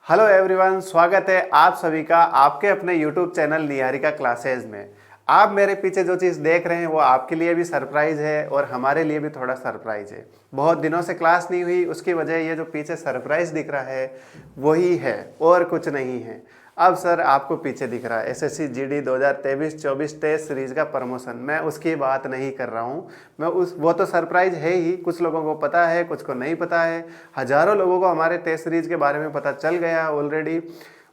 Hello everyone, स्वागत है आप सभी का आपके अपने यूट्यूब चैनल निहारिका क्लासेज में। आप मेरे पीछे जो चीज़ देख रहे हैं वो आपके लिए भी सरप्राइज़ है और हमारे लिए भी थोड़ा सरप्राइज़ है। बहुत दिनों से क्लास नहीं हुई, उसकी वजह ये जो पीछे सरप्राइज़ दिख रहा है वही है और कुछ नहीं है। अब सर आपको पीछे दिख रहा है एसएससी जीडी 2023-24 टेस्ट सीरीज़ का प्रमोशन। मैं उसकी बात नहीं कर रहा हूँ, मैं वो तो सरप्राइज़ है ही। कुछ लोगों को पता है, कुछ को नहीं पता है। हज़ारों लोगों को हमारे टेस्ट सीरीज़ के बारे में पता चल गया ऑलरेडी।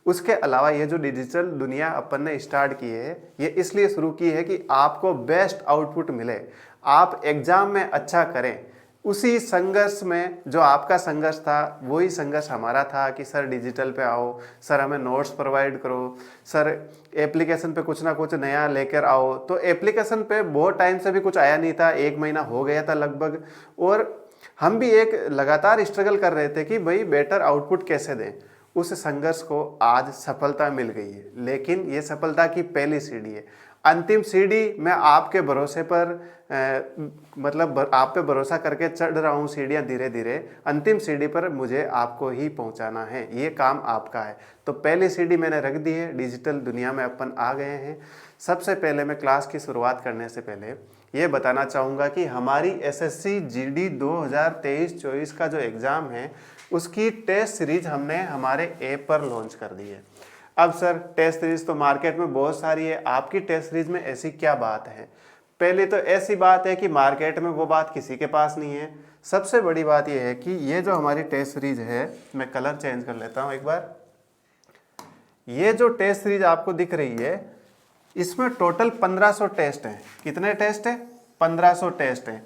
उसके अलावा ये जो डिजिटल दुनिया अपन ने स्टार्ट की है, ये इसलिए शुरू की है कि आपको बेस्ट आउटपुट मिले, आप एग्ज़ाम में अच्छा करें। उसी संघर्ष में जो आपका संघर्ष था वही संघर्ष हमारा था कि सर डिजिटल पे आओ, सर हमें नोट्स प्रोवाइड करो, सर एप्लीकेशन पे कुछ ना कुछ नया लेकर आओ। तो एप्लीकेशन पे बहुत टाइम से भी कुछ आया नहीं था, 1 महीना हो गया था लगभग, और हम भी एक लगातार स्ट्रगल कर रहे थे कि भाई बेटर आउटपुट कैसे दें। उस संघर्ष को आज सफलता मिल गई है, लेकिन ये सफलता की पहली सीढ़ी है। अंतिम सीढ़ी मैं आपके भरोसे पर मतलब आप पे भरोसा करके चढ़ रहा हूँ सीढ़ियाँ धीरे धीरे। अंतिम सीढ़ी पर मुझे आपको ही पहुँचाना है, ये काम आपका है। तो पहली सीढ़ी मैंने रख दी है, डिजिटल दुनिया में अपन आ गए हैं। सबसे पहले मैं क्लास की शुरुआत करने से पहले ये बताना चाहूँगा कि हमारी एसएससी जीडी 2023-24 का जो एग्ज़ाम है उसकी टेस्ट सीरीज हमने हमारे ऐप पर लॉन्च कर दी है। अब सर टेस्ट सीरीज तो मार्केट में बहुत सारी है, आपकी टेस्ट सीरीज में ऐसी क्या बात है? पहले तो ऐसी बात है कि मार्केट में वो बात किसी के पास नहीं है। सबसे बड़ी बात यह है कि ये जो हमारी टेस्ट सीरीज है, मैं कलर चेंज कर लेता हूँ एक बार। ये जो टेस्ट सीरीज आपको दिख रही है इसमें टोटल 1500 टेस्ट हैं। कितने टेस्ट हैं? 1500 टेस्ट हैं।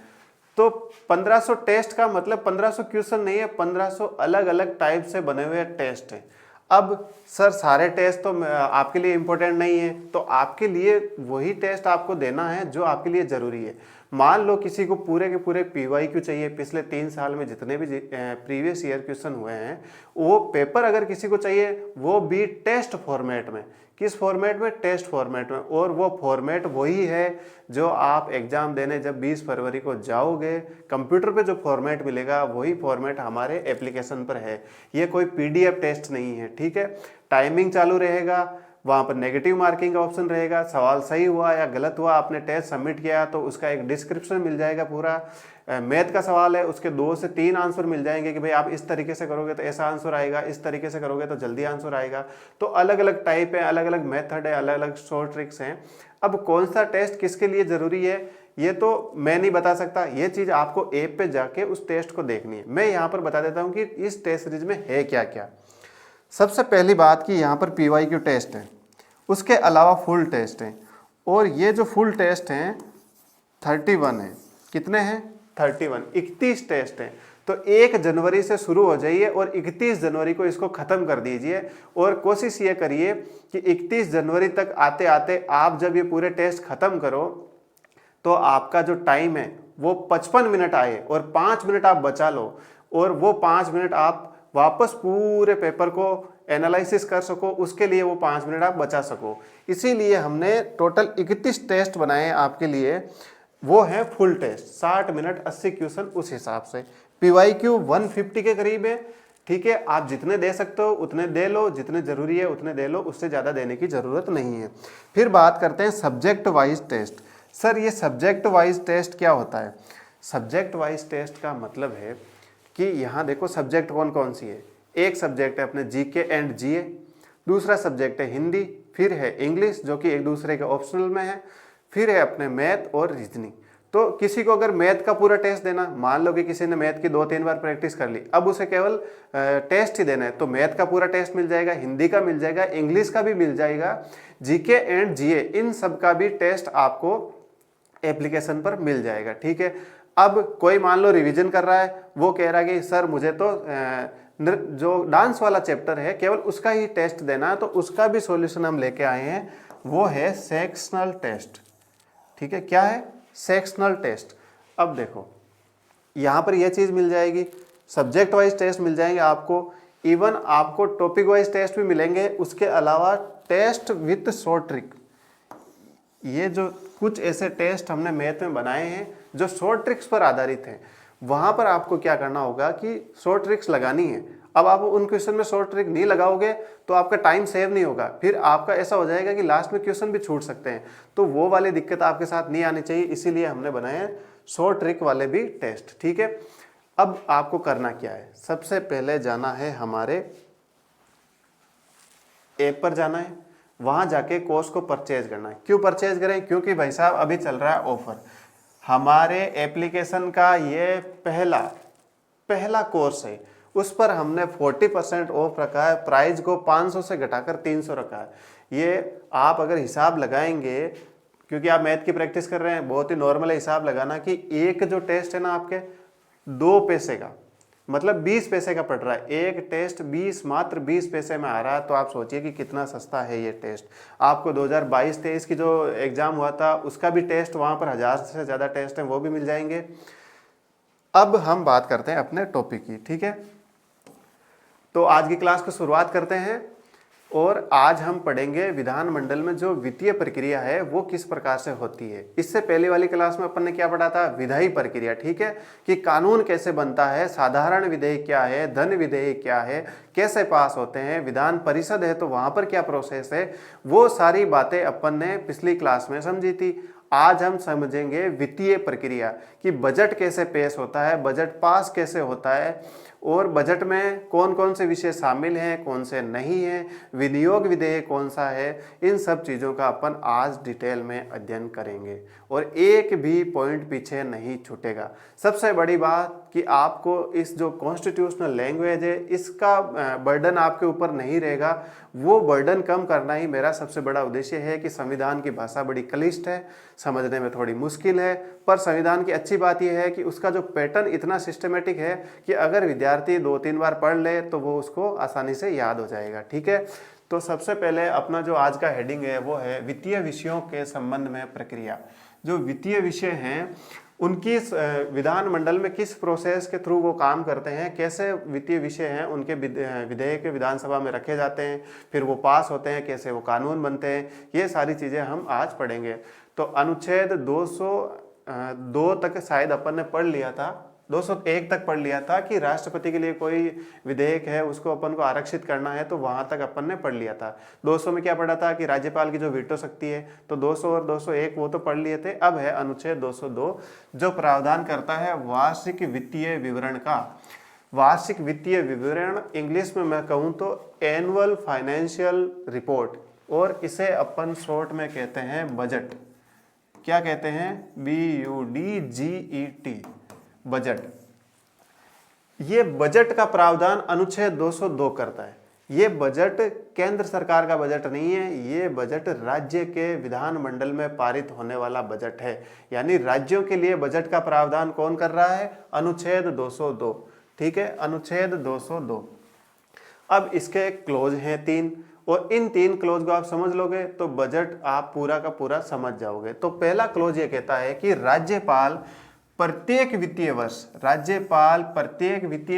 तो 1500 टेस्ट का मतलब 1500 क्वेश्चन नहीं है, 1500 अलग अलग टाइप से बने हुए टेस्ट हैं। अब सर सारे टेस्ट तो आपके लिए इम्पोर्टेंट नहीं है, तो आपके लिए वही टेस्ट आपको देना है जो आपके लिए ज़रूरी है। मान लो किसी को पूरे के पूरे पीवाईक्यू चाहिए, पिछले 3 साल में जितने भी प्रीवियस ईयर क्वेश्चन हुए हैं वो पेपर अगर किसी को चाहिए, वो भी टेस्ट फॉर्मेट में। किस फॉर्मेट में? टेस्ट फॉर्मेट में। और वो फॉर्मेट वही है जो आप एग्ज़ाम देने जब 20 फरवरी को जाओगे, कंप्यूटर पे जो फॉर्मेट मिलेगा वही फॉर्मेट हमारे एप्लीकेशन पर है। ये कोई पीडीएफ टेस्ट नहीं है, ठीक है। टाइमिंग चालू रहेगा, वहाँ पर नेगेटिव मार्किंग का ऑप्शन रहेगा। सवाल सही हुआ या गलत हुआ, आपने टेस्ट सबमिट किया तो उसका एक डिस्क्रिप्शन मिल जाएगा पूरा। मैथ का सवाल है, उसके 2 से 3 आंसर मिल जाएंगे कि भाई आप इस तरीके से करोगे तो ऐसा आंसर आएगा, इस तरीके से करोगे तो जल्दी आंसर आएगा। तो अलग अलग टाइप है, अलग अलग मेथड है, अलग अलग शॉर्ट ट्रिक्स हैं। अब कौन सा टेस्ट किसके लिए ज़रूरी है ये तो मैं नहीं बता सकता, ये चीज़ आपको ऐप पे जाके उस टेस्ट को देखनी है। मैं यहाँ पर बता देता हूँ कि इस टेस्ट सीरीज में है क्या क्या। सबसे पहली बात कि यहाँ पर पीवाईक्यू टेस्ट है, उसके अलावा फुल टेस्ट है, और ये जो फुल टेस्ट हैं 31 है। कितने हैं? 31, 31 टेस्ट हैं। तो 1 जनवरी से शुरू हो जाइए और 31 जनवरी को इसको ख़त्म कर दीजिए। और कोशिश ये करिए कि 31 जनवरी तक आते आते आप जब ये पूरे टेस्ट ख़त्म करो तो आपका जो टाइम है वो 55 मिनट आए और 5 मिनट आप बचा लो, और वो 5 मिनट आप वापस पूरे पेपर को एनालिसिस कर सको, उसके लिए वो 5 मिनट आप बचा सको। इसीलिए हमने टोटल 31 टेस्ट बनाए हैं आपके लिए। वो है फुल टेस्ट, 60 मिनट 80 क्वेश्चन। उस हिसाब से पीवाईक्यू 150 के करीब है, ठीक है। आप जितने दे सकते हो उतने दे लो, जितने ज़रूरी है उतने दे लो, उससे ज़्यादा देने की ज़रूरत नहीं है। फिर बात करते हैं सब्जेक्ट वाइज टेस्ट। सर ये सब्जेक्ट वाइज टेस्ट क्या होता है? सब्जेक्ट वाइज टेस्ट का मतलब है कि यहाँ देखो सब्जेक्ट कौन कौन सी है। एक सब्जेक्ट है अपने जीके एंड जीए, दूसरा सब्जेक्ट है हिंदी, फिर है इंग्लिश जो कि एक दूसरे के ऑप्शनल में है, फिर है अपने मैथ और रीजनिंग। तो किसी को अगर मैथ का पूरा टेस्ट देना, मान लो कि किसी ने मैथ की 2-3 बार प्रैक्टिस कर ली, अब उसे केवल टेस्ट ही देना है, तो मैथ का पूरा टेस्ट मिल जाएगा, हिंदी का मिल जाएगा, इंग्लिश का भी मिल जाएगा, जीके एंड जीए इन सब का भी टेस्ट आपको एप्लीकेशन पर मिल जाएगा, ठीक है। अब कोई मान लो रिवीजन कर रहा है, वो कह रहा है कि सर मुझे तो जो डांस वाला चैप्टर है केवल उसका ही टेस्ट देना है, तो उसका भी सॉल्यूशन हम लेके आए हैं। वो है सेक्शनल टेस्ट, ठीक है। क्या है? Sectional test. अब देखो यहाँ पर यह चीज़ मिल जाएगी, सब्जेक्ट वाइज टेस्ट मिल जाएंगे आपको, इवन आपको टॉपिक वाइज टेस्ट भी मिलेंगे। उसके अलावा टेस्ट विथ शॉर्ट ट्रिक, ये जो कुछ ऐसे टेस्ट हमने मैथ में बनाए हैं जो शॉर्ट ट्रिक्स पर आधारित हैं। वहाँ पर आपको क्या करना होगा कि शॉर्ट ट्रिक्स लगानी है। अब आप उन क्वेश्चन में शॉर्ट ट्रिक नहीं लगाओगे तो आपका टाइम सेव नहीं होगा, फिर आपका ऐसा हो जाएगा कि लास्ट में क्वेश्चन भी छूट सकते हैं। तो वो वाली दिक्कत आपके साथ नहीं आनी चाहिए, इसीलिए हमने बनाए हैं शॉर्ट ट्रिक वाले भी टेस्ट। ठीक है, अब आपको करना क्या है, सबसे पहले जाना है हमारे ऐप पर जाना है, वहां जाके कोर्स को परचेज करना है। क्यों परचेज करें, क्योंकि भाई साहब अभी चल रहा है ऑफर। हमारे एप्लीकेशन का ये पहला कोर्स है, उस पर हमने 40% ऑफ रखा है, प्राइस को 500 से घटाकर 300 रखा है। ये आप अगर हिसाब लगाएंगे, क्योंकि आप मैथ की प्रैक्टिस कर रहे हैं, बहुत ही नॉर्मल है हिसाब लगाना कि एक जो टेस्ट है ना आपके 2 पैसे का, मतलब 20 पैसे का पड़ रहा है। एक टेस्ट मात्र 20 पैसे में आ रहा है, तो आप सोचिए कि कितना सस्ता है ये टेस्ट। आपको 2022-23 की जो एग्जाम हुआ था उसका भी टेस्ट, वहां पर 1000 से ज़्यादा टेस्ट हैं, वो भी मिल जाएंगे। अब हम बात करते हैं अपने टॉपिक की। ठीक है, तो आज की क्लास को शुरुआत करते हैं और आज हम पढ़ेंगे विधानमंडल में जो वित्तीय प्रक्रिया है वो किस प्रकार से होती है। इससे पहले वाली क्लास में अपन ने क्या पढ़ा था, विधायी प्रक्रिया। ठीक है, कि कानून कैसे बनता है, साधारण विधेयक क्या है, धन विधेयक क्या है, कैसे पास होते हैं, विधान परिषद है तो वहां पर क्या प्रोसेस है, वो सारी बातें अपन ने पिछली क्लास में समझी थी। आज हम समझेंगे वित्तीय प्रक्रिया कि बजट कैसे पेश होता है, बजट पास कैसे होता है, और बजट में कौन कौन से विषय शामिल हैं, कौन से नहीं हैं, विनियोग विधेयक कौन सा है, इन सब चीज़ों का अपन आज डिटेल में अध्ययन करेंगे और एक भी पॉइंट पीछे नहीं छूटेगा। सबसे बड़ी बात कि आपको इस जो कॉन्स्टिट्यूशनल लैंग्वेज है इसका बर्डन आपके ऊपर नहीं रहेगा, वो बर्डन कम करना ही मेरा सबसे बड़ा उद्देश्य है। कि संविधान की भाषा बड़ी क्लिष्ट है, समझने में थोड़ी मुश्किल है, पर संविधान की अच्छी बात यह है कि उसका जो पैटर्न इतना सिस्टमेटिक है कि अगर विद्यार्थी 2-3 बार पढ़ ले तो वो उसको आसानी से याद हो जाएगा। ठीक है, तो सबसे पहले अपना जो आज का हेडिंग है वो है वित्तीय विषयों के संबंध में प्रक्रिया। जो वित्तीय विषय हैं उनकी विधानमंडल में किस प्रोसेस के थ्रू वो काम करते हैं, कैसे वित्तीय विषय हैं उनके विधेयक विधानसभा में रखे जाते हैं, फिर वो पास होते हैं, कैसे वो कानून बनते हैं, ये सारी चीज़ें हम आज पढ़ेंगे। तो अनुच्छेद 202 तक शायद अपन ने पढ़ लिया था, 201 तक पढ़ लिया था कि राष्ट्रपति के लिए कोई विधेयक है उसको अपन को आरक्षित करना है, तो वहां तक अपन ने पढ़ लिया था। 200 में क्या पढ़ा था कि राज्यपाल की जो वीटो शक्ति है, तो 200 और 201 वो तो पढ़ लिए थे। अब है अनुच्छेद 202 जो प्रावधान करता है वार्षिक वित्तीय विवरण का। वार्षिक वित्तीय विवरण इंग्लिश में मैं कहूँ तो एनुअल फाइनेंशियल रिपोर्ट, और इसे अपन शॉर्ट में कहते हैं बजट। क्या कहते हैं, BUDGET, बजट। ये बजट का प्रावधान अनुच्छेद 202 करता है। ये बजट केंद्र सरकार का बजट नहीं है, ये बजट राज्य के विधानमंडल में पारित होने वाला बजट है। यानी राज्यों के लिए बजट का प्रावधान कौन कर रहा है, अनुच्छेद 202। ठीक है, अनुच्छेद 202। अब इसके क्लोज हैं 3, और इन 3 क्लोज को आप समझ लोगे तो बजट आप पूरा का पूरा समझ जाओगे। तो पहला क्लोज ये कहता है कि राज्यपाल प्रत्येक वित्तीय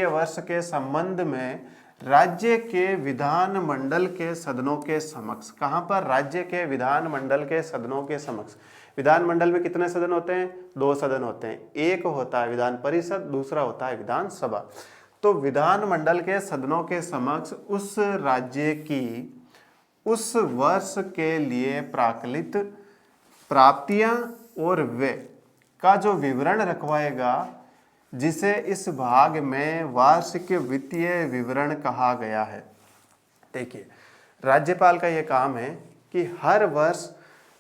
वर्ष के संबंध में राज्य के विधानमंडल के सदनों के समक्ष, कहां पर, राज्य के विधानमंडल के सदनों के समक्ष। विधानमंडल में कितने सदन होते हैं, 2 सदन होते हैं, एक होता है विधान परिषद, दूसरा होता है विधानसभा। तो विधानमंडल के सदनों के समक्ष उस राज्य की उस वर्ष के लिए प्राकलित प्राप्तियां और व्यय का जो विवरण रखवाएगा, जिसे इस भाग में वार्षिक वित्तीय विवरण कहा गया है। देखिए, राज्यपाल का यह काम है कि हर वर्ष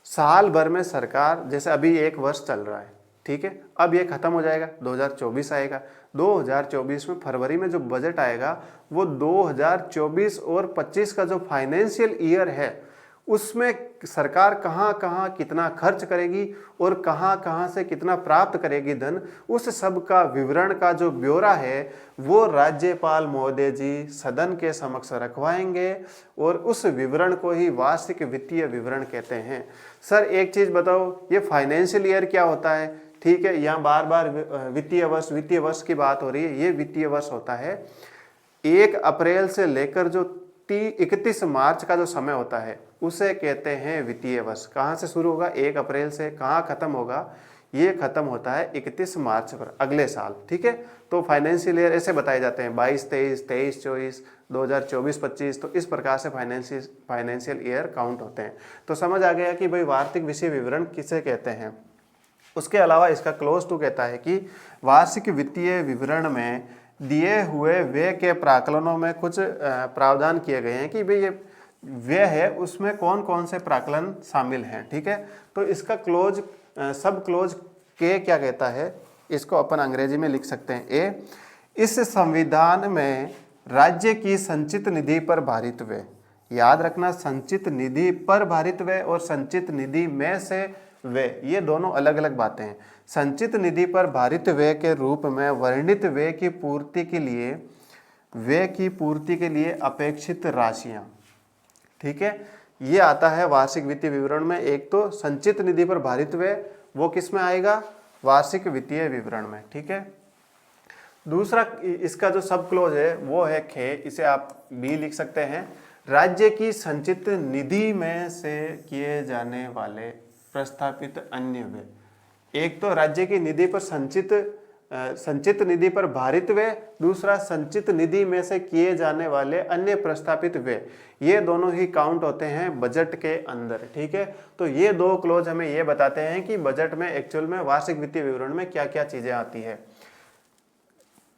साल भर में सरकार, जैसे अभी एक वर्ष चल रहा है, ठीक है, अब ये खत्म हो जाएगा, 2024 आएगा। 2024 में फरवरी में जो बजट आएगा वो 2024 और 25 का जो फाइनेंशियल ईयर है उसमें सरकार कहाँ कहाँ कितना खर्च करेगी और कहाँ कहाँ से कितना प्राप्त करेगी धन, उस सब का विवरण का जो ब्यौरा है वो राज्यपाल महोदय जी सदन के समक्ष रखवाएंगे, और उस विवरण को ही वार्षिक वित्तीय विवरण कहते हैं। सर एक चीज़ बताओ, ये फाइनेंशियल ईयर क्या होता है? ठीक है, यहाँ बार बार वित्तीय वर्ष की बात हो रही है। ये वित्तीय वर्ष होता है 1 अप्रैल से लेकर जो 31 मार्च का जो समय होता है उसे कहते हैं वित्तीय वर्ष। कहाँ से शुरू होगा, 1 अप्रैल से, कहाँ खत्म होगा, ये खत्म होता है 31 मार्च पर अगले साल। ठीक है, तो फाइनेंशियल ईयर ऐसे बताए जाते हैं 22-23, 23-24, 2024-25, तो इस प्रकार से फाइनेंशियल ईयर काउंट होते हैं। तो समझ आ गया कि भाई वार्षिक विषय विवरण किसे कहते हैं। उसके अलावा इसका क्लोज 2 कहता है कि वार्षिक वित्तीय विवरण में दिए हुए व्यय के प्राकलनों में कुछ प्रावधान किए गए हैं कि भाई ये व्यय है उसमें कौन कौन से प्राकलन शामिल हैं। ठीक है, तो इसका क्लोज सब क्लोज के क्या कहता है, इसको अपन अंग्रेजी में लिख सकते हैं ए, इस संविधान में राज्य की संचित निधि पर भारित व्यय, याद रखना संचित निधि पर भारित व्यय और संचित निधि में से व्यय ये दोनों अलग अलग बातें हैं। संचित निधि पर भारित व्यय के रूप में वर्णित व्यय की पूर्ति के लिए अपेक्षित राशियां, ठीक है, ये आता है वार्षिक वित्तीय विवरण में। एक तो संचित निधि पर भारित व्यय, वो किस में आएगा, वार्षिक वित्तीय विवरण में। ठीक है, दूसरा इसका जो सब क्लोज है वो है खे, इसे आप बी लिख सकते हैं, राज्य की संचित निधि में से किए जाने वाले प्रस्तावित अन्य व्यय। एक तो राज्य की निधि पर संचित निधि पर भारित व्यय, दूसरा संचित निधि में से किए जाने वाले अन्य प्रस्तावित व्यय, ये दोनों ही काउंट होते हैं बजट के अंदर। ठीक है, तो ये दो क्लोज हमें ये बताते हैं कि बजट में एक्चुअल में वार्षिक वित्तीय विवरण में क्या क्या चीजें आती है।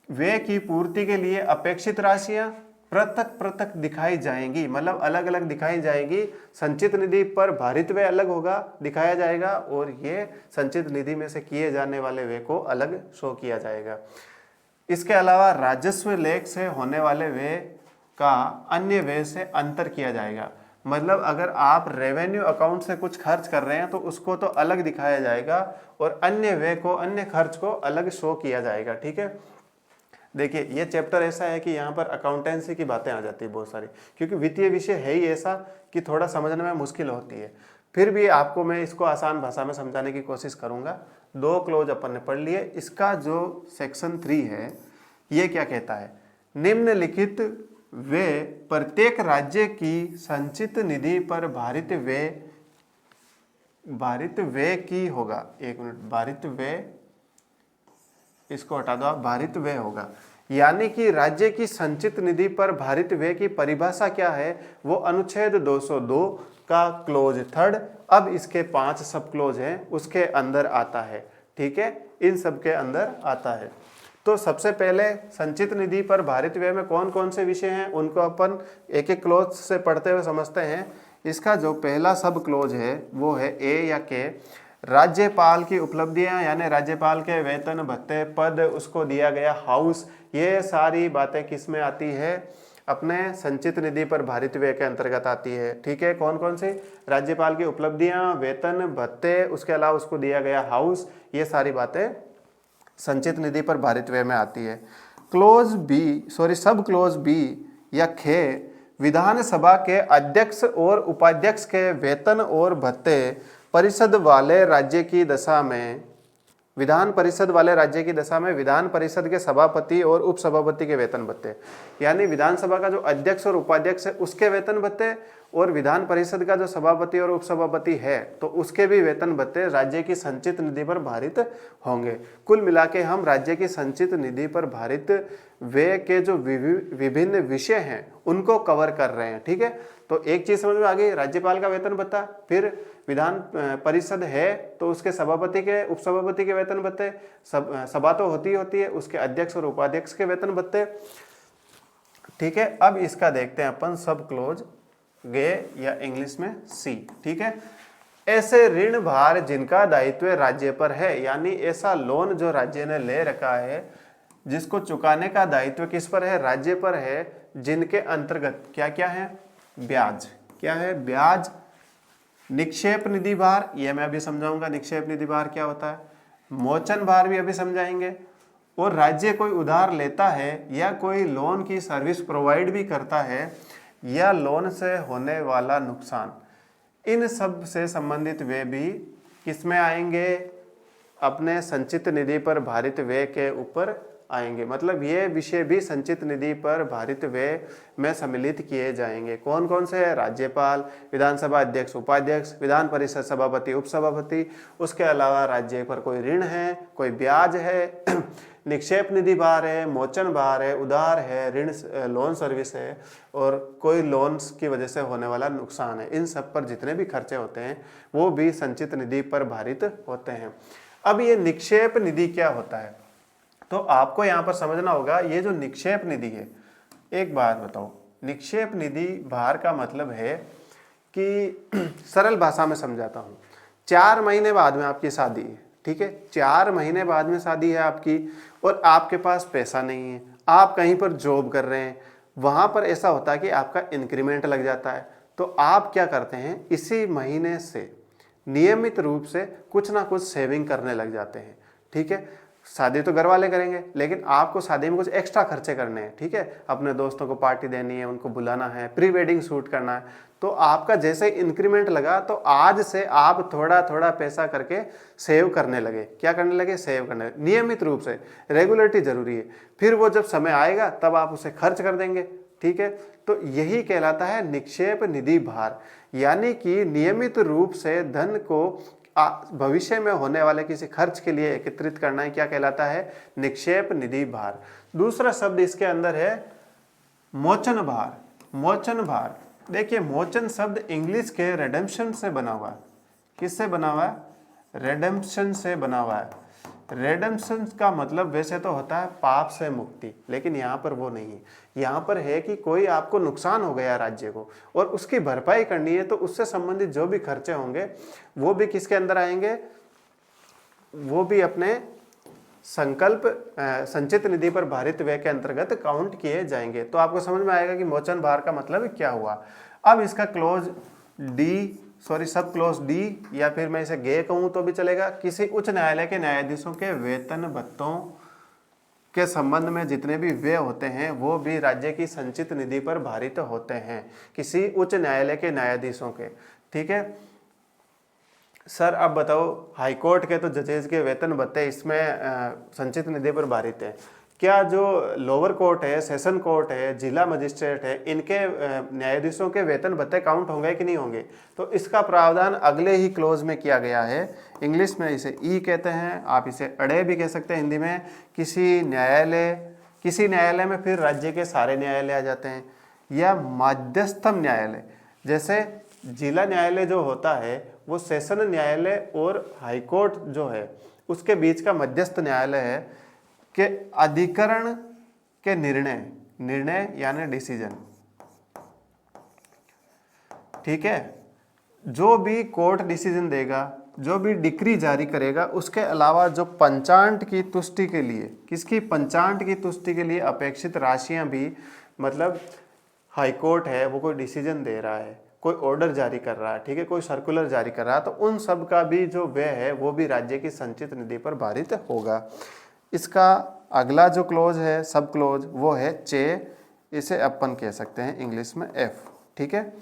व्यय की पूर्ति के लिए अपेक्षित राशियां पृथक पृथक दिखाई जाएंगी, मतलब अलग अलग दिखाई जाएगी। संचित निधि पर भारित व्यय अलग होगा, दिखाया जाएगा, और ये संचित निधि में से किए जाने वाले व्यय को अलग शो किया जाएगा। इसके अलावा राजस्व लेख से होने वाले व्यय का अन्य व्यय से अंतर किया जाएगा, मतलब अगर आप रेवेन्यू अकाउंट से कुछ खर्च कर रहे हैं तो उसको तो अलग दिखाया जाएगा और अन्य व्यय को, अन्य खर्च को अलग शो किया जाएगा। ठीक है, देखिए ये चैप्टर ऐसा है कि यहाँ पर अकाउंटेंसी की बातें आ जाती है बहुत सारी, क्योंकि वित्तीय विषय है ही ऐसा कि थोड़ा समझने में मुश्किल होती है। फिर भी आपको मैं इसको आसान भाषा में समझाने की कोशिश करूँगा। दो क्लोज अपन ने पढ़ लिए। इसका जो सेक्शन 3 है ये क्या कहता है, निम्नलिखित व्यय प्रत्येक राज्य की संचित निधि पर भारित व्यय की होगा। एक मिनट, भारित व्यय, इसको हटा दो आप, भारित व्यय होगा। यानी कि राज्य की संचित निधि पर भारित व्यय की परिभाषा क्या है, वो अनुच्छेद 202 का क्लोज 3, अब इसके 5 सब क्लोज हैं उसके अंदर आता है। ठीक है, इन सब के अंदर आता है। तो सबसे पहले संचित निधि पर भारित व्यय में कौन कौन से विषय हैं उनको अपन एक एक क्लोज से पढ़ते हुए समझते हैं। इसका जो पहला सब क्लोज है वो है ए या के, राज्यपाल की उपलब्धियां, यानी राज्यपाल के वेतन भत्ते, पद, उसको दिया गया हाउस, ये सारी बातें किस में आती है, अपने संचित निधि पर भारित व्यय के अंतर्गत आती है। ठीक है, कौन कौन सी, राज्यपाल की उपलब्धियां, वेतन भत्ते, उसके अलावा उसको दिया गया हाउस, ये सारी बातें संचित निधि पर भारित व्यय में आती है। सब क्लोज बी या खे, विधानसभा के अध्यक्ष और उपाध्यक्ष के वेतन और भत्ते परिषद वाले राज्य की दशा में, विधान परिषद वाले राज्य की दशा में विधान परिषद के सभापति और उपसभापति के वेतन भत्ते, यानी विधानसभा का जो अध्यक्ष और उपाध्यक्ष है उसके वेतन भत्ते, और विधान परिषद का जो सभापति और उपसभापति है तो उसके भी वेतन भत्ते राज्य की संचित निधि पर भारित होंगे। कुल मिला के हम राज्य की संचित निधि पर भारित व्यय के जो विभिन्न विषय हैं उनको कवर कर रहे हैं। ठीक है, तो एक चीज समझ में आ गई, राज्यपाल का वेतन भत्ता, फिर विधान परिषद है तो उसके सभापति के, उपसभापति के वेतन भत्ते, सभा तो होती है, उसके अध्यक्ष और उपाध्यक्ष के वेतन भत्ते। ठीक है, अब इसका देखते हैं अपन सब क्लोज गे या इंग्लिश में सी। ठीक है, ऐसे ऋण भार जिनका दायित्व राज्य पर है, यानी ऐसा लोन जो राज्य ने ले रखा है जिसको चुकाने का दायित्व किस पर है, राज्य पर है, जिनके अंतर्गत क्या क्या है, ब्याज, क्या है, ब्याज, निक्षेप निधि भार, ये मैं अभी समझाऊंगा निक्षेप निधि भार क्या होता है, मोचन भार भी अभी समझाएंगे, और राज्य कोई उधार लेता है या कोई लोन की सर्विस प्रोवाइड भी करता है या लोन से होने वाला नुकसान, इन सब से संबंधित वे भी किसमें आएंगे, अपने संचित निधि पर भारित व्यय के ऊपर आएंगे। मतलब ये विषय भी संचित निधि पर भारित व्यय में सम्मिलित किए जाएंगे। कौन कौन से है? राज्यपाल, विधानसभा अध्यक्ष, उपाध्यक्ष, विधान परिषद सभापति, उपसभापति, उसके अलावा राज्य पर कोई ऋण है, कोई ब्याज है, निक्षेप निधि भार है, मोचन भार है, उधार है, ऋण लोन सर्विस है, और कोई लोन्स की वजह से होने वाला नुकसान है। इन सब पर जितने भी खर्चे होते हैं वो भी संचित निधि पर भारित होते हैं। अब ये निक्षेप निधि क्या होता है? तो आपको यहाँ पर समझना होगा, ये जो निक्षेप निधि है, एक बात बताओ, निक्षेप निधि भार का मतलब है कि सरल भाषा में समझाता हूँ, 4 महीने बाद में आपकी शादी है, ठीक है, 4 महीने बाद में शादी है आपकी, और आपके पास पैसा नहीं है, आप कहीं पर जॉब कर रहे हैं, वहाँ पर ऐसा होता है कि आपका इंक्रीमेंट लग जाता है। तो आप क्या करते हैं, इसी महीने से नियमित रूप से कुछ ना कुछ सेविंग करने लग जाते हैं, ठीक है। शादी तो घर वाले करेंगे, लेकिन आपको शादी में कुछ एक्स्ट्रा खर्चे करने हैं, ठीक है, अपने दोस्तों को पार्टी देनी है, उनको बुलाना है, प्री वेडिंग शूट करना है। तो आपका जैसे इंक्रीमेंट लगा तो आज से आप थोड़ा थोड़ा पैसा करके सेव करने लगे। क्या करने लगे? सेव करने लगे, नियमित रूप से। रेगुलरिटी जरूरी है, फिर वो जब समय आएगा तब आप उसे खर्च कर देंगे, ठीक है। तो यही कहलाता है निक्षेप निधि भार, यानी कि नियमित रूप से धन को भविष्य में होने वाले किसी खर्च के लिए एकत्रित करना है, क्या कहलाता है? निक्षेप निधि भार। दूसरा शब्द इसके अंदर है मोचन भार। मोचन भार, देखिए मोचन शब्द इंग्लिश के रेडेम्पशन से बना हुआ है। किससे बना हुआ है? रेडेम्पशन से बना हुआ है। रेडेम्पशन का मतलब वैसे तो होता है पाप से मुक्ति, लेकिन यहाँ पर वो नहीं है। यहाँ पर है कि कोई आपको नुकसान हो गया राज्य को और उसकी भरपाई करनी है, तो उससे संबंधित जो भी खर्चे होंगे वो भी किसके अंदर आएंगे? वो भी अपने संकल्प संचित निधि पर भारित व्यय के अंतर्गत काउंट किए जाएंगे। तो आपको समझ में आएगा कि मोचन भार का मतलब क्या हुआ। अब इसका क्लोज डी, सॉरी सब क्लोज डी, या फिर मैं इसे गे कहूं तो भी चलेगा, किसी उच्च न्यायालय के न्यायाधीशों के वेतन भत्तों के संबंध में जितने भी व्यय होते हैं वो भी राज्य की संचित निधि पर भारित होते हैं, किसी उच्च न्यायालय के न्यायाधीशों के, ठीक है। सर अब बताओ, हाईकोर्ट के तो जजेस के वेतन भत्ते इसमें संचित निधि पर भारित है, क्या जो लोअर कोर्ट है, सेशन कोर्ट है, जिला मजिस्ट्रेट है, इनके न्यायाधीशों के वेतन भत्ते काउंट होंगे कि नहीं होंगे? तो इसका प्रावधान अगले ही क्लोज में किया गया है। इंग्लिश में इसे ई कहते हैं, आप इसे अड़े भी कह सकते हैं हिंदी में। किसी न्यायालय में फिर राज्य के सारे न्यायालय आ जाते हैं, या मध्यस्थम न्यायालय, जैसे जिला न्यायालय जो होता है वो सेशन न्यायालय और हाईकोर्ट जो है उसके बीच का मध्यस्थ न्यायालय है, के अधिकरण के निर्णय यानी डिसीजन, ठीक है, जो भी कोर्ट डिसीजन देगा, जो भी डिक्री जारी करेगा, उसके अलावा जो पंचांट की तुष्टि के लिए, किसकी? पंचांट की तुष्टि के लिए अपेक्षित राशियां भी, मतलब हाईकोर्ट है वो कोई डिसीजन दे रहा है, कोई ऑर्डर जारी कर रहा है, ठीक है, कोई सर्कुलर जारी कर रहा है, तो उन सब का भी जो व्यय है वो भी राज्य की संचित निधि पर भारित होगा। इसका अगला जो क्लोज है, सब क्लोज, वो है चे, इसे अपन कह सकते हैं इंग्लिश में एफ, ठीक है।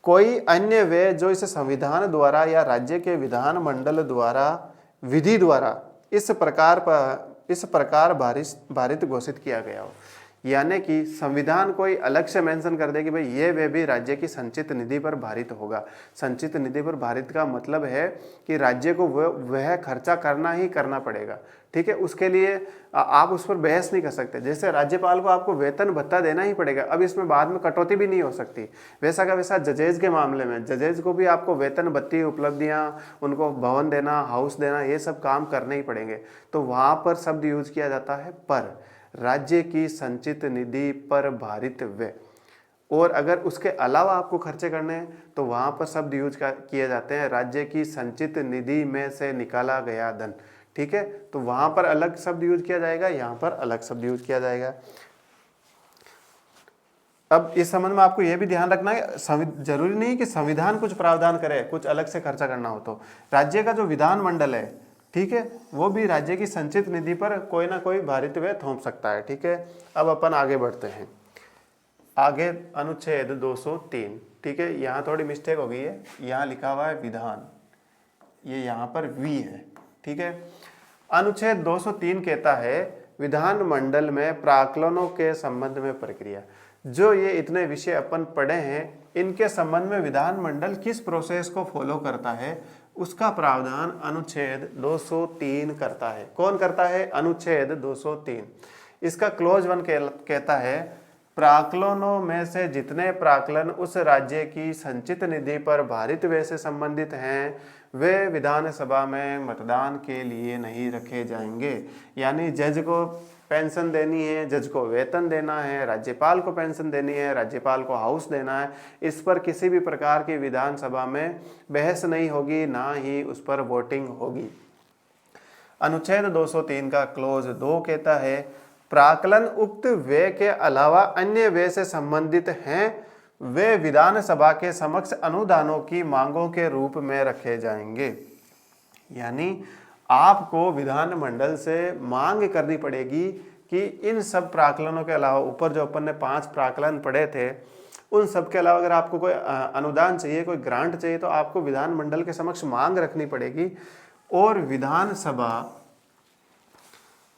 कोई अन्य व्यय जो इसे संविधान द्वारा या राज्य के विधान मंडल द्वारा विधि द्वारा इस प्रकार भारित घोषित किया गया हो, यानी कि संविधान कोई अलग से मेंशन कर दे कि भाई ये वे भी राज्य की संचित निधि पर भारित होगा। संचित निधि पर भारित का मतलब है कि राज्य को वह खर्चा करना ही करना पड़ेगा, ठीक है। उसके लिए आप उस पर बहस नहीं कर सकते। जैसे राज्यपाल को आपको वेतन भत्ता देना ही पड़ेगा, अब इसमें बाद में कटौती भी नहीं हो सकती। वैसा का वैसा जजेज के मामले में, जजेज को भी आपको वेतन भत्ती, उपलब्धियां, उनको भवन देना, हाउस देना, ये सब काम करने ही पड़ेंगे। तो वहाँ पर शब्द यूज किया जाता है पर, राज्य की संचित निधि पर भारित व्यय। और अगर उसके अलावा आपको खर्चे करने हैं तो वहाँ पर शब्द यूज किए जाते हैं राज्य की संचित निधि में से निकाला गया धन, ठीक है। तो वहाँ पर अलग शब्द यूज किया जाएगा, यहाँ पर अलग शब्द यूज किया जाएगा। अब इस संबंध में आपको यह भी ध्यान रखना है, जरूरी नहीं कि संविधान कुछ प्रावधान करे, कुछ अलग से खर्चा करना हो, तो राज्य का जो विधान मंडल है, ठीक है, वो भी राज्य की संचित निधि पर कोई ना कोई भारित व्यय थोप सकता है, ठीक है। अब अपन आगे बढ़ते हैं, आगे अनुच्छेद 203, ठीक है। यहाँ थोड़ी मिस्टेक हो गई है, यहाँ लिखा हुआ है विधान, ये यहाँ पर वी है, ठीक है। अनुच्छेद 203 कहता है विधानमंडल में प्राक्कलनों के संबंध में प्रक्रिया। जो ये इतने विषय अपन पढ़े हैं, इनके संबंध में विधानमंडल किस प्रोसेस को फॉलो करता है, उसका प्रावधान अनुच्छेद 203 करता है। कौन करता है? अनुच्छेद 203। इसका क्लोज 1 कहता है, प्राक्कलनों में से जितने प्राक्कलन उस राज्य की संचित निधि पर भारित व्यय से संबंधित हैं, वे विधानसभा में मतदान के लिए नहीं रखे जाएंगे। यानी जज को पेंशन देनी है, जज को वेतन देना है, राज्यपाल को पेंशन देनी है, राज्यपाल को हाउस देना है, इस पर किसी भी प्रकार की विधानसभा में बहस नहीं होगी, ना ही उस पर वोटिंग होगी। अनुच्छेद 203 का क्लोज 2 कहता है, प्राक्कलन उक्त व्यय के अलावा अन्य व्यय से संबंधित हैं, वे विधानसभा के समक्ष अनुदानों की मांगों के रूप में रखे जाएंगे। यानी आपको विधानमंडल से मांग करनी पड़ेगी कि इन सब प्राक्कलनों के अलावा, ऊपर जो अपन ने 5 प्राक्कलन पढ़े थे, उन सब के अलावा अगर आपको कोई अनुदान चाहिए, कोई ग्रांट चाहिए, तो आपको विधानमंडल के समक्ष मांग रखनी पड़ेगी। और विधानसभा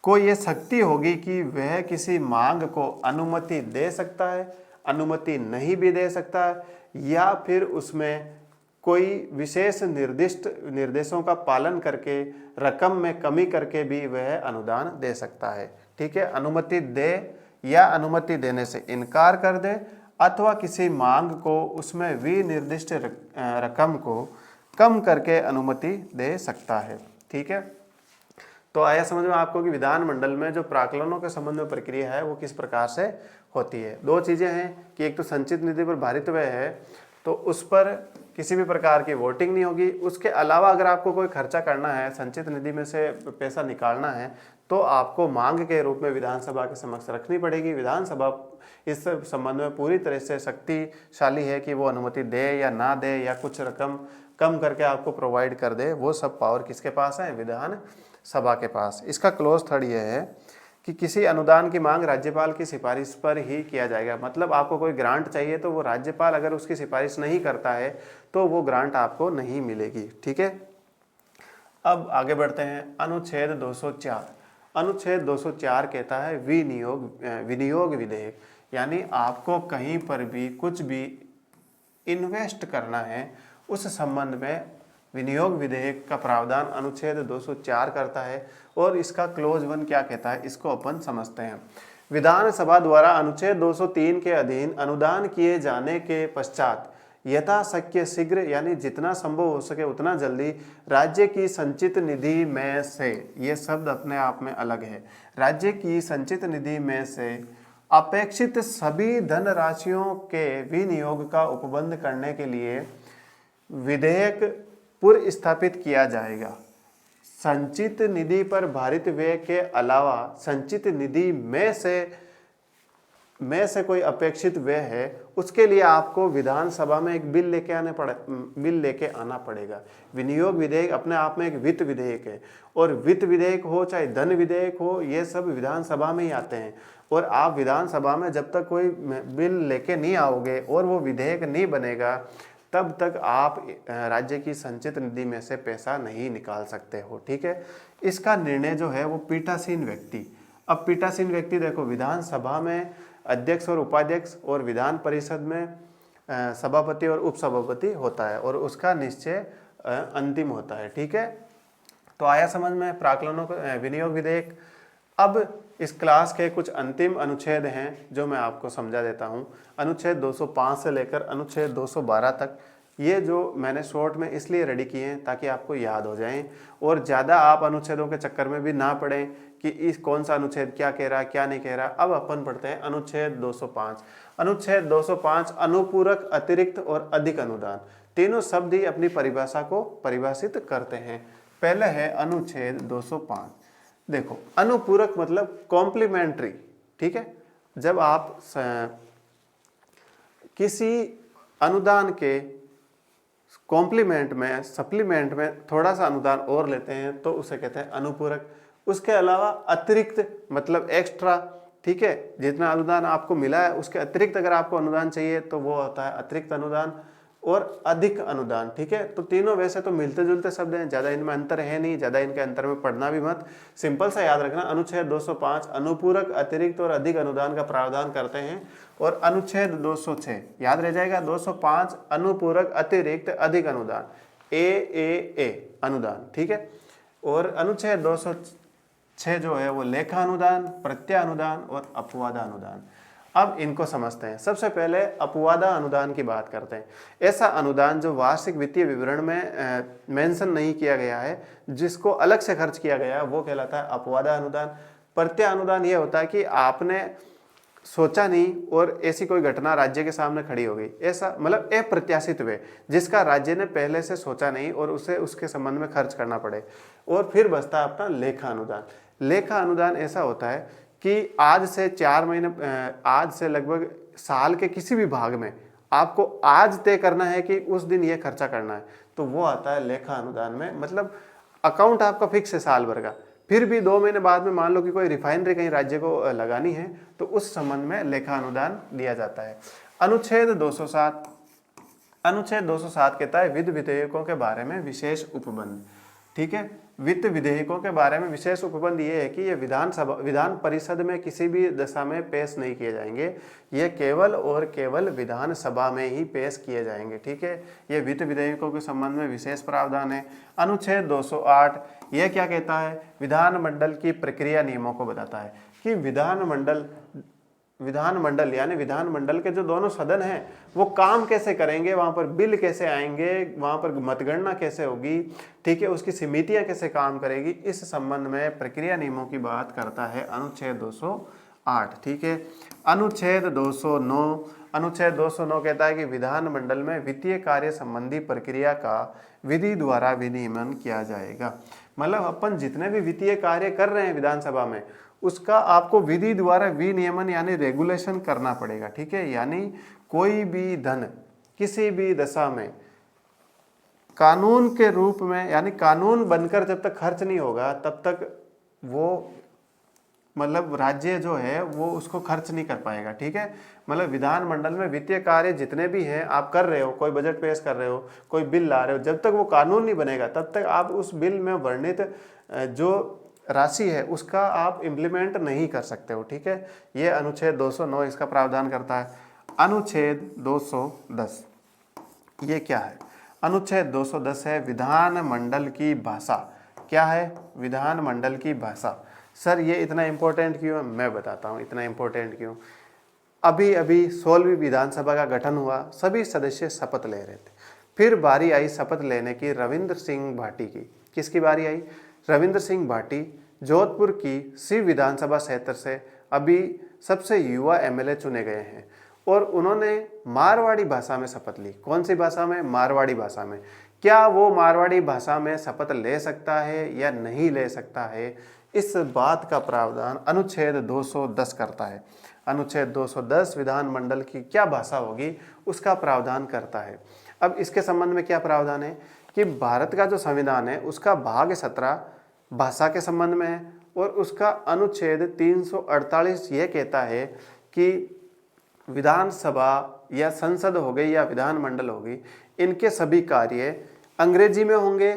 को ये शक्ति होगी कि वह किसी मांग को अनुमति दे सकता है, अनुमति नहीं भी दे सकता है, या फिर उसमें कोई विशेष निर्दिष्ट निर्देशों का पालन करके रकम में कमी करके भी वह अनुदान दे सकता है। ठीक है, अनुमति दे या अनुमति देने से इनकार कर दे, अथवा किसी मांग को उसमें विनिर्दिष्ट रकम को कम करके अनुमति दे सकता है। ठीक है, तो आया समझ में आपको कि विधानमंडल में जो प्राक्कलनों के संबंध में प्रक्रिया है वो किस प्रकार से होती है। 2 चीज़ें हैं कि एक तो संचित निधि पर भारित व्यय है, तो उस पर किसी भी प्रकार की वोटिंग नहीं होगी। उसके अलावा अगर आपको कोई खर्चा करना है, संचित निधि में से पैसा निकालना है, तो आपको मांग के रूप में विधानसभा के समक्ष रखनी पड़ेगी। विधानसभा इस संबंध में पूरी तरह से शक्तिशाली है कि वो अनुमति दे या ना दे, या कुछ रकम कम करके आपको प्रोवाइड कर दे। वो सब पावर किसके पास है? विधानसभा के पास। इसका क्लोज 3 ये है कि किसी अनुदान की मांग राज्यपाल की सिफारिश पर ही किया जाएगा। मतलब आपको कोई ग्रांट चाहिए तो वो राज्यपाल अगर उसकी सिफारिश नहीं करता है तो वो ग्रांट आपको नहीं मिलेगी। ठीक है, अब आगे बढ़ते हैं। अनुच्छेद 204। अनुच्छेद 204 कहता है विनियोग विधेयक। यानी आपको कहीं पर भी कुछ भी इन्वेस्ट करना है, उस संबंध में विनियोग विधेयक का प्रावधान अनुच्छेद 204 करता है। और इसका क्लोज 1 क्या कहता है, इसको अपन समझते हैं। विधानसभा द्वारा अनुच्छेद 203 के अधीन अनुदान किए जाने के पश्चात यथाशक्य शीघ्र, यानी जितना संभव हो सके उतना जल्दी, राज्य की संचित निधि में से, ये शब्द अपने आप में अलग है, राज्य की संचित निधि में से अपेक्षित सभी धनराशियों के विनियोग का उपबंध करने के लिए विधेयक पुनः स्थापित किया जाएगा। संचित निधि पर भारित व्यय के अलावा संचित निधि में से कोई अपेक्षित व्यय है, उसके लिए आपको विधानसभा में एक बिल लेके आना पड़ेगा। विनियोग विधेयक अपने आप में एक वित्त विधेयक है, और वित्त विधेयक हो चाहे धन विधेयक हो, ये सब विधानसभा में ही आते हैं। और आप विधानसभा में जब तक कोई बिल लेके नहीं आओगे और वो विधेयक नहीं बनेगा, तब तक आप राज्य की संचित निधि में से पैसा नहीं निकाल सकते हो। ठीक है, इसका निर्णय जो है वो पीठासीन व्यक्ति, अब पीठासीन व्यक्ति देखो, विधानसभा में अध्यक्ष और उपाध्यक्ष, और विधान परिषद में सभापति और उपसभापति होता है, और उसका निश्चय अंतिम होता है। ठीक है, तो आया समझ में प्राक्कलनों को विनियोग विधेयक। अब इस क्लास के कुछ अंतिम अनुच्छेद हैं जो मैं आपको समझा देता हूं। अनुच्छेद 205 से लेकर अनुच्छेद 212 तक, ये जो मैंने शॉर्ट में इसलिए रेडी किए हैं ताकि आपको याद हो जाएं, और ज़्यादा आप अनुच्छेदों के चक्कर में भी ना पड़ें कि इस कौन सा अनुच्छेद क्या कह रहा है क्या नहीं कह रहा। अब अपन पढ़ते हैं अनुच्छेद 205। अनुच्छेद 205 अनुपूरक, अतिरिक्त और अधिक अनुदान, तीनों शब्द ही अपनी परिभाषा को परिभाषित करते हैं। पहले है अनुच्छेद 205। देखो, अनुपूरक मतलब कॉम्प्लीमेंट्री। ठीक है, जब आप किसी अनुदान के कॉम्प्लीमेंट में, सप्लीमेंट में थोड़ा सा अनुदान और लेते हैं तो उसे कहते हैं अनुपूरक। उसके अलावा अतिरिक्त मतलब एक्स्ट्रा। ठीक है, जितना अनुदान आपको मिला है उसके अतिरिक्त अगर आपको अनुदान चाहिए तो वो होता है अतिरिक्त अनुदान। और अधिक अनुदान। ठीक है, तो तीनों वैसे तो मिलते जुलते शब्द हैं, ज़्यादा इनमें अंतर है नहीं, ज़्यादा इनके अंतर में पढ़ना भी मत, सिंपल सा याद रखना। अनुच्छेद 205 अनुपूरक अतिरिक्त और अधिक अनुदान का प्रावधान करते हैं, और अनुच्छेद 206 याद रह जाएगा, 205 अनुपूरक अतिरिक्त अधिक अनुदान, ए अनुदान। ठीक है, और अनुच्छेद 206 जो है वो लेखा अनुदान, प्रत्यय अनुदान और अपवादा अनुदान। अब इनको समझते हैं। सबसे पहले अपवादा अनुदान की बात करते हैं। ऐसा अनुदान जो वार्षिक वित्तीय विवरण में मेंशन नहीं किया गया है, जिसको अलग से खर्च किया गया है, वो कहलाता है अपवादा अनुदान। प्रत्यय अनुदान ये होता है कि आपने सोचा नहीं और ऐसी कोई घटना राज्य के सामने खड़ी हो गई, ऐसा मतलब अप्रत्याशित हुए, जिसका राज्य ने पहले से सोचा नहीं और उसे उसके संबंध में खर्च करना पड़े। और फिर बचता है अपना लेखा अनुदान। लेखा अनुदान ऐसा होता है कि आज से 4 महीने, आज से लगभग साल के किसी भी भाग में आपको आज तय करना है कि उस दिन ये खर्चा करना है, तो वो आता है लेखा अनुदान में। मतलब अकाउंट आपका फिक्स है साल भर का, फिर भी 2 महीने बाद में मान लो कि कोई रिफाइनरी कहीं राज्य को लगानी है, तो उस संबंध में लेखा अनुदान दिया जाता है। अनुच्छेद 207, अनुच्छेद 207 कहता है वित्त विधेयकों के बारे में विशेष उपबंध। ठीक है, वित्त विधेयकों के बारे में विशेष उपबंध ये है कि ये विधान परिषद में किसी भी दशा में पेश नहीं किए जाएंगे, ये केवल और केवल विधानसभा में ही पेश किए जाएंगे। ठीक है, ये वित्त विधेयकों के संबंध में विशेष प्रावधान है। अनुच्छेद 208 ये क्या कहता है, विधानमंडल की प्रक्रिया नियमों को बताता है कि विधानमंडल यानी विधानमंडल के जो दोनों सदन हैं वो काम कैसे करेंगे, वहाँ पर बिल कैसे आएंगे, वहाँ पर मतगणना कैसे होगी, ठीक है, उसकी समितियाँ कैसे काम करेगी, इस संबंध में प्रक्रिया नियमों की बात करता है अनुच्छेद 208। ठीक है, अनुच्छेद 209, अनुच्छेद 209 कहता है कि विधानमंडल में वित्तीय कार्य संबंधी प्रक्रिया का विधि द्वारा विनियमन किया जाएगा। मतलब अपन जितने भी वित्तीय कार्य कर रहे हैं विधानसभा में, उसका आपको विधि द्वारा विनियमन यानी रेगुलेशन करना पड़ेगा। ठीक है, यानी कोई भी धन किसी भी दशा में कानून के रूप में यानी कानून बनकर जब तक खर्च नहीं होगा तब तक वो मतलब राज्य जो है वो उसको खर्च नहीं कर पाएगा। ठीक है, मतलब विधानमंडल में वित्तीय कार्य जितने भी हैं आप कर रहे हो, कोई बजट पेश कर रहे हो, कोई बिल ला रहे हो, जब तक वो कानून नहीं बनेगा तब तक आप उस बिल में वर्णित जो राशि है उसका आप इम्प्लीमेंट नहीं कर सकते हो। ठीक है, ये अनुच्छेद 209 इसका प्रावधान करता है। अनुच्छेद 210 ये क्या है, अनुच्छेद 210 है विधानमंडल की भाषा। क्या है, विधानमंडल की भाषा। सर ये इतना इम्पोर्टेंट क्यों है, मैं बताता हूँ इतना इम्पोर्टेंट क्यों। अभी अभी 16वीं विधानसभा का गठन हुआ, सभी सदस्य शपथ ले रहे थे, फिर बारी आई शपथ लेने की रविंद्र सिंह भाटी की। किसकी बारी आई, रविंद्र सिंह भाटी जोधपुर की शिव विधानसभा क्षेत्र से अभी सबसे युवा एमएलए चुने गए हैं, और उन्होंने मारवाड़ी भाषा में शपथ ली। कौन सी भाषा में, मारवाड़ी भाषा में। क्या वो मारवाड़ी भाषा में शपथ ले सकता है या नहीं ले सकता है, इस बात का प्रावधान अनुच्छेद 210 करता है। अनुच्छेद 210 विधानमंडल की क्या भाषा होगी उसका प्रावधान करता है। अब इसके संबंध में क्या प्रावधान है कि भारत का जो संविधान है उसका भाग 17 भाषा के संबंध में है, और उसका अनुच्छेद 348 ये कहता है कि विधानसभा या संसद हो गई या विधानमंडल होगी, इनके सभी कार्य अंग्रेजी में होंगे,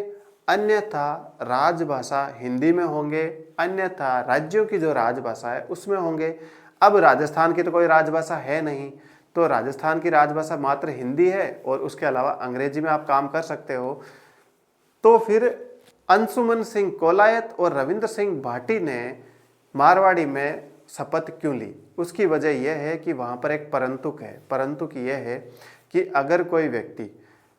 अन्यथा राजभाषा हिंदी में होंगे, अन्यथा राज्यों की जो राजभाषा है उसमें होंगे। अब राजस्थान की तो कोई राजभाषा है नहीं, तो राजस्थान की राजभाषा मात्र हिंदी है और उसके अलावा अंग्रेजी में आप काम कर सकते हो। तो फिर अंशुमन सिंह कोलायत और रविंद्र सिंह भाटी ने मारवाड़ी में शपथ क्यों ली, उसकी वजह यह है कि वहाँ पर एक परंतुक है। परंतुक यह है कि अगर कोई व्यक्ति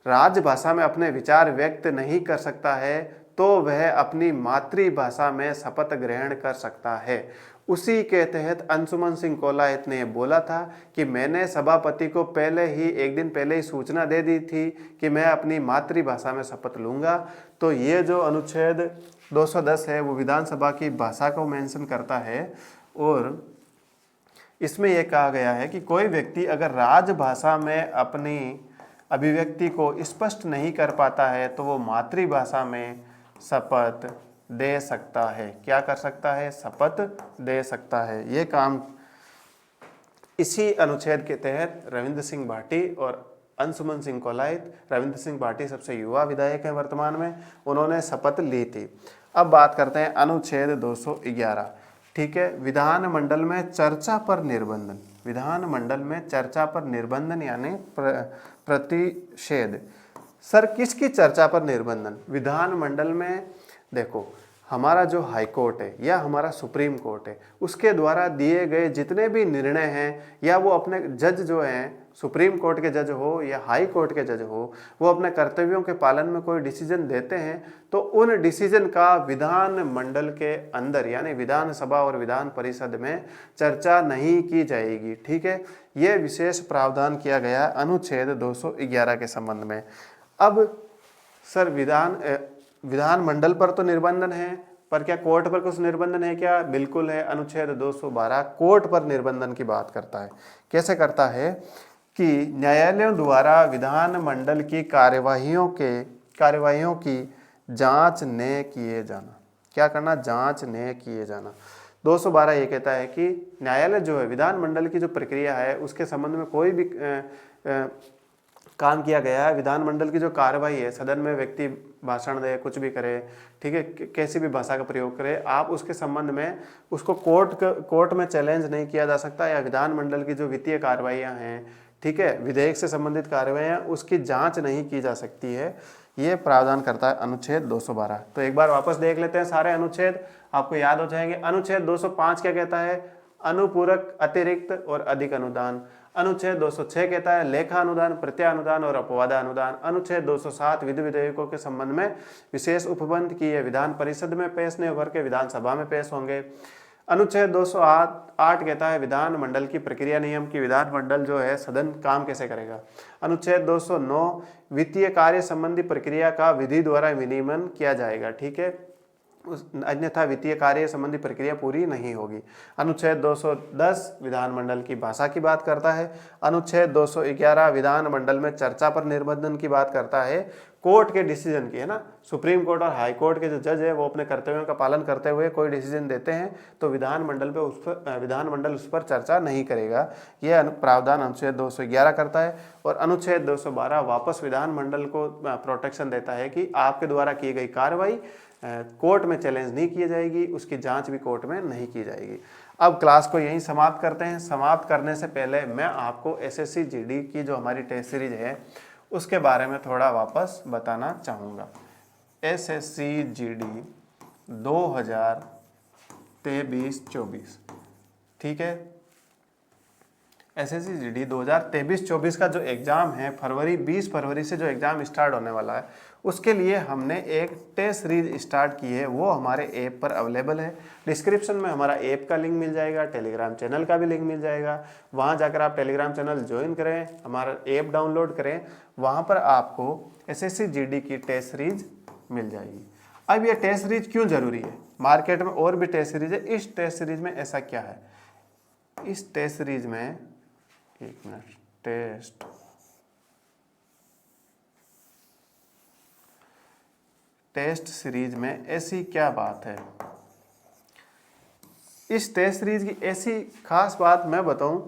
राजभाषा में अपने विचार व्यक्त नहीं कर सकता है तो वह अपनी मातृभाषा में शपथ ग्रहण कर सकता है। उसी के तहत अंशुमन सिंह कोलायत ने बोला था कि मैंने सभापति को पहले ही एक दिन पहले ही सूचना दे दी थी कि मैं अपनी मातृभाषा में शपथ लूँगा। तो ये जो अनुच्छेद 210 है वो विधानसभा की भाषा को मेंशन करता है, और इसमें यह कहा गया है कि कोई व्यक्ति अगर राजभाषा में अपनी अभिव्यक्ति को स्पष्ट नहीं कर पाता है तो वो मातृभाषा में शपथ दे सकता है। क्या कर सकता है, शपथ दे सकता है। ये काम इसी अनुच्छेद के तहत रविंद्र सिंह भाटी और अंशुमन सिंह कोलायत, रविंद्र सिंह भाटी सबसे युवा विधायक हैं वर्तमान में, उन्होंने शपथ ली थी। अब बात करते हैं अनुच्छेद 211। ठीक है, विधानमंडल में चर्चा पर निर्बंधन। विधानमंडल में चर्चा पर निर्बंधन यानी प्रतिषेध। सर किसकी चर्चा पर निर्बंधन? विधानमंडल में देखो, हमारा जो हाई कोर्ट है या हमारा सुप्रीम कोर्ट है, उसके द्वारा दिए गए जितने भी निर्णय हैं, या वो अपने जज जो हैं, सुप्रीम कोर्ट के जज हो या हाई कोर्ट के जज हो, वो अपने कर्तव्यों के पालन में कोई डिसीजन देते हैं, तो उन डिसीजन का विधान मंडल के अंदर यानी विधानसभा और विधान परिषद में चर्चा नहीं की जाएगी। ठीक है, ये विशेष प्रावधान किया गया अनुच्छेद 211 के संबंध में। अब सर विधानमंडल पर तो निर्बंधन है, पर क्या कोर्ट पर कुछ निर्बंधन है क्या? बिल्कुल है। अनुच्छेद 212 कोर्ट पर निर्बंधन की बात करता है। कैसे करता है कि न्यायालयों द्वारा विधानमंडल की कार्यवाहियों की जांच न किए जाना। क्या करना? जांच न किए जाना। 212 ये कहता है कि न्यायालय जो है, विधानमंडल की जो प्रक्रिया है उसके संबंध में कोई भी काम किया गया है, विधानमंडल की जो कार्रवाई है, सदन में व्यक्ति भाषण दे, कुछ भी करे, ठीक है, कैसी भी भाषा का प्रयोग करे, आप उसके संबंध में उसको कोर्ट में चैलेंज नहीं किया जा सकता, या विधानमंडल की जो वित्तीय कार्रवाइयाँ हैं, ठीक है, विधेयक से संबंधित कार्रवाइयाँ, उसकी जांच नहीं की जा सकती है। ये प्रावधान करता है अनुच्छेद 212। तो एक बार वापस देख लेते हैं, सारे अनुच्छेद आपको याद हो जाएंगे। अनुच्छेद 205 क्या कहता है? अनुपूरक, अतिरिक्त और अधिक अनुदान। अनुच्छेद 206 कहता है लेखा अनुदान, प्रत्यानुदान और अपवादा अनुदान। अनुच्छेद 207 विधि विधेयकों के संबंध में विशेष उपबंध की ये विधान परिषद में पेश नहीं होकर के विधानसभा में पेश होंगे। अनुच्छेद 208 कहता है विधानमंडल की प्रक्रिया नियम की, विधानमंडल जो है सदन काम कैसे करेगा। अनुच्छेद 209 वित्तीय कार्य संबंधी प्रक्रिया का विधि द्वारा विनियमन किया जाएगा। ठीक है, अन्यथा वित्तीय कार्य संबंधी प्रक्रिया पूरी नहीं होगी। अनुच्छेद 210 विधानमंडल की भाषा की बात करता है। अनुच्छेद 211 विधानमंडल में चर्चा पर निर्बंधन की बात करता है, कोर्ट के डिसीजन की, है ना। सुप्रीम कोर्ट और हाई कोर्ट के जो जज है वो अपने कर्तव्यों का पालन करते हुए कोई डिसीजन देते हैं तो विधानमंडल उस पर चर्चा नहीं करेगा। यह प्रावधान अनुच्छेद 211 करता है। और अनुच्छेद 212 वापस विधानमंडल को प्रोटेक्शन देता है कि आपके द्वारा की गई कार्रवाई कोर्ट में चैलेंज नहीं की जाएगी, उसकी जांच भी कोर्ट में नहीं की जाएगी। अब क्लास को यहीं समाप्त करते हैं। समाप्त करने से पहले मैं आपको एसएससी जीडी की जो हमारी टेस्ट सीरीज है उसके बारे में थोड़ा वापस बताना चाहूँगा। एसएससी जीडी 2023-24, ठीक है, एसएससी जीडी 2023-24 का जो एग्ज़ाम है 20 फरवरी से जो एग्ज़ाम स्टार्ट होने वाला है उसके लिए हमने एक टेस्ट सीरीज स्टार्ट की है, वो हमारे ऐप पर अवेलेबल है। डिस्क्रिप्शन में हमारा ऐप का लिंक मिल जाएगा, टेलीग्राम चैनल का भी लिंक मिल जाएगा। वहाँ जाकर आप टेलीग्राम चैनल ज्वाइन करें, हमारा ऐप डाउनलोड करें, वहाँ पर आपको एसएससी जीडी की टेस्ट सीरीज मिल जाएगी। अब ये टेस्ट सीरीज क्यों ज़रूरी है? मार्केट में और भी टेस्ट सीरीज है, इस टेस्ट सीरीज में ऐसा क्या है? इस टेस्ट सीरीज में, एक मिनट, टेस्ट सीरीज में ऐसी क्या बात है? इस टेस्ट सीरीज की ऐसी खास बात मैं बताऊं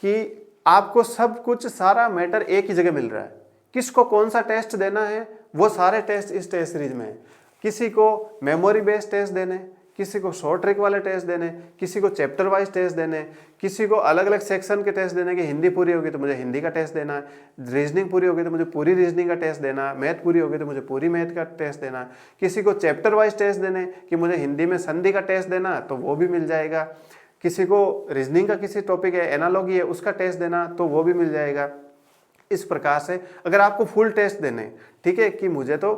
कि आपको सब कुछ, सारा मैटर एक ही जगह मिल रहा है। किसको कौन सा टेस्ट देना है वो सारे टेस्ट इस टेस्ट सीरीज में है। किसी को मेमोरी बेस्ड टेस्ट देने, किसी को शॉर्ट ट्रिक वाले टेस्ट देने, किसी को चैप्टर वाइज टेस्ट देने, किसी को अलग अलग सेक्शन के टेस्ट देने, कि हिंदी पूरी होगी तो मुझे हिंदी का टेस्ट देना है, रीजनिंग पूरी होगी तो मुझे पूरी रीजनिंग का टेस्ट देना है, मैथ पूरी होगी तो मुझे पूरी मैथ का टेस्ट देना है, किसी को चैप्टर वाइज टेस्ट देने कि मुझे हिंदी में संधि का टेस्ट देना तो वो भी मिल जाएगा, किसी को रीजनिंग का किसी टॉपिक है, एनालॉजी है, उसका टेस्ट देना तो वो भी मिल जाएगा। इस प्रकार से अगर आपको फुल टेस्ट देने, ठीक है, कि मुझे तो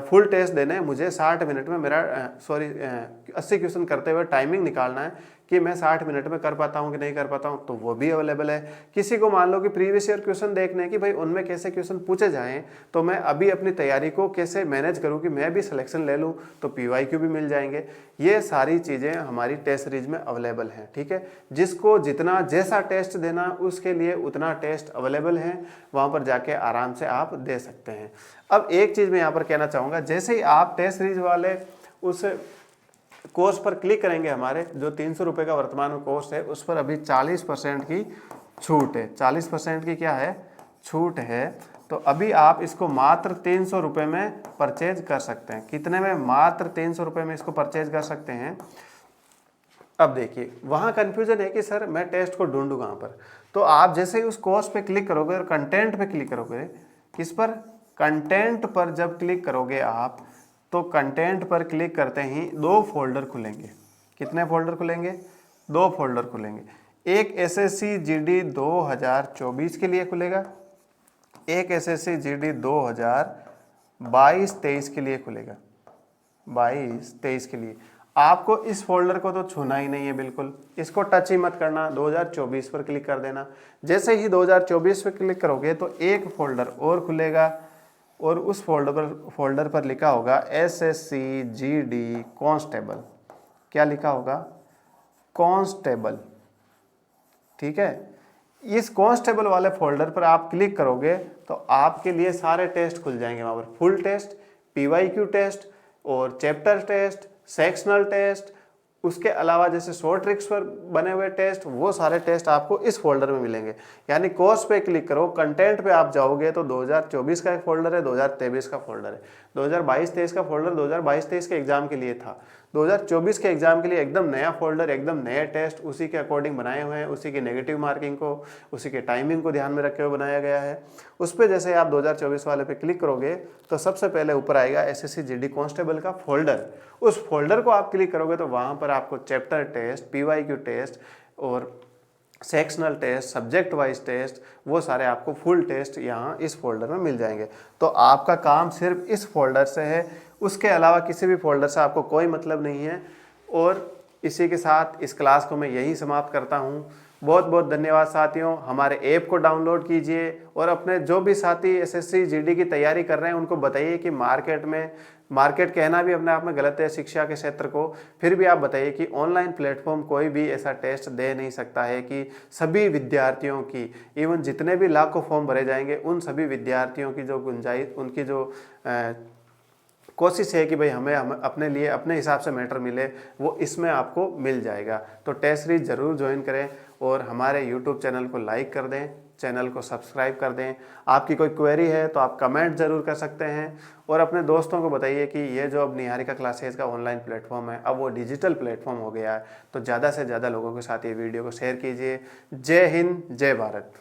फुल टेस्ट देने, मुझे 60 मिनट में मेरा 80 क्वेश्चन करते हुए टाइमिंग निकालना है कि मैं 60 मिनट में कर पाता हूँ कि नहीं कर पाता हूँ, तो वो भी अवेलेबल है। किसी को मान लो कि प्रीवियस ईयर क्वेश्चन देखने कि भाई उनमें कैसे क्वेश्चन पूछे जाएं, तो मैं अभी अपनी तैयारी को कैसे मैनेज करूँ कि मैं भी सिलेक्शन ले लूँ, तो PYQ भी मिल जाएंगे। ये सारी चीज़ें हमारी टेस्ट सीरीज में अवेलेबल हैं, ठीक है। जिसको जितना जैसा टेस्ट देना उसके लिए उतना टेस्ट अवेलेबल है, वहाँ पर जाके आराम से आप दे सकते हैं। अब एक चीज़ मैं यहाँ पर कहना चाहूँगा, जैसे ही आप टेस्ट सीरीज वाले उस कोर्स पर क्लिक करेंगे, हमारे जो 300 रुपये का वर्तमान में कोर्स है उस पर अभी 40% की छूट है। 40% की क्या है? छूट है, तो अभी आप इसको मात्र 300 रुपये में परचेज कर सकते हैं। कितने में? मात्र 300 रुपये में इसको परचेज कर सकते हैं। अब देखिए, वहाँ कन्फ्यूजन है कि सर मैं टेस्ट को ढूंढूं कहाँ पर। तो आप जैसे ही उस कोर्स पे क्लिक करोगे और कंटेंट पे क्लिक करोगे, किस पर? कंटेंट पर जब क्लिक करोगे आप, तो कंटेंट पर क्लिक करते ही 2 फोल्डर खुलेंगे। कितने फोल्डर खुलेंगे? 2 फोल्डर खुलेंगे। एक SSC GD 2024 के लिए खुलेगा, एक SSC GD 2022-23 के लिए खुलेगा। 22-23 के लिए आपको इस फोल्डर को तो छूना ही नहीं है, बिल्कुल इसको टच ही मत करना। 2024 पर क्लिक कर देना। जैसे ही 2024 पर क्लिक करोगे तो एक फोल्डर और खुलेगा और उस फोल्डर पर लिखा होगा SSC GD कांस्टेबल। क्या लिखा होगा? कांस्टेबल। ठीक है, इस कांस्टेबल वाले फोल्डर पर आप क्लिक करोगे तो आपके लिए सारे टेस्ट खुल जाएंगे वहाँ पर। फुल टेस्ट, PYQ टेस्ट और चैप्टर टेस्ट, सेक्शनल टेस्ट, उसके अलावा जैसे शॉर्ट ट्रिक्स पर बने हुए टेस्ट, वो सारे टेस्ट आपको इस फोल्डर में मिलेंगे। यानी कोर्स पे क्लिक करो, कंटेंट पे आप जाओगे तो 2024 का एक फोल्डर है, 2023 का फोल्डर है। 2022-23 का फोल्डर 2022-23 के एग्जाम के लिए था। 2024 के एग्जाम के लिए एकदम नया फोल्डर, एकदम नए टेस्ट उसी के अकॉर्डिंग बनाए हुए हैं, उसी की नेगेटिव मार्किंग को, उसी के टाइमिंग को ध्यान में रखे हुए बनाया गया है। उस पर जैसे आप 2024 वाले पे क्लिक करोगे तो सबसे पहले ऊपर आएगा SSC GD कांस्टेबल का फोल्डर। उस फोल्डर को आप क्लिक करोगे तो वहाँ पर आपको चैप्टर टेस्ट, PYQ टेस्ट और sectional test, subject wise test, वो सारे आपको फुल टेस्ट यहाँ इस फोल्डर में मिल जाएंगे। तो आपका काम सिर्फ इस फोल्डर से है, उसके अलावा किसी भी फोल्डर से आपको कोई मतलब नहीं है। और इसी के साथ इस क्लास को मैं यही समाप्त करता हूँ। बहुत बहुत धन्यवाद साथियों। हमारे ऐप को डाउनलोड कीजिए और अपने जो भी साथी SSC GD की तैयारी कर रहे हैं उनको बताइए कि मार्केट कहना भी अपने आप में गलत है शिक्षा के क्षेत्र को, फिर भी आप बताइए कि ऑनलाइन प्लेटफॉर्म कोई भी ऐसा टेस्ट दे नहीं सकता है कि सभी विद्यार्थियों की, इवन जितने भी लाखों फॉर्म भरे जाएंगे उन सभी विद्यार्थियों की जो गुंजाइश, उनकी जो कोशिश है कि भाई हमें अपने लिए अपने हिसाब से मैटर मिले, वो इसमें आपको मिल जाएगा। तो टेस्ट सीरीज ज़रूर ज्वाइन करें और हमारे YouTube चैनल को लाइक कर दें, चैनल को सब्सक्राइब कर दें। आपकी कोई क्वेरी है तो आप कमेंट ज़रूर कर सकते हैं और अपने दोस्तों को बताइए कि ये जो अब निहारिका क्लासेज का ऑनलाइन प्लेटफॉर्म है, अब वो डिजिटल प्लेटफॉर्म हो गया है। तो ज़्यादा से ज़्यादा लोगों के साथ ये वीडियो को शेयर कीजिए। जय हिंद, जय भारत।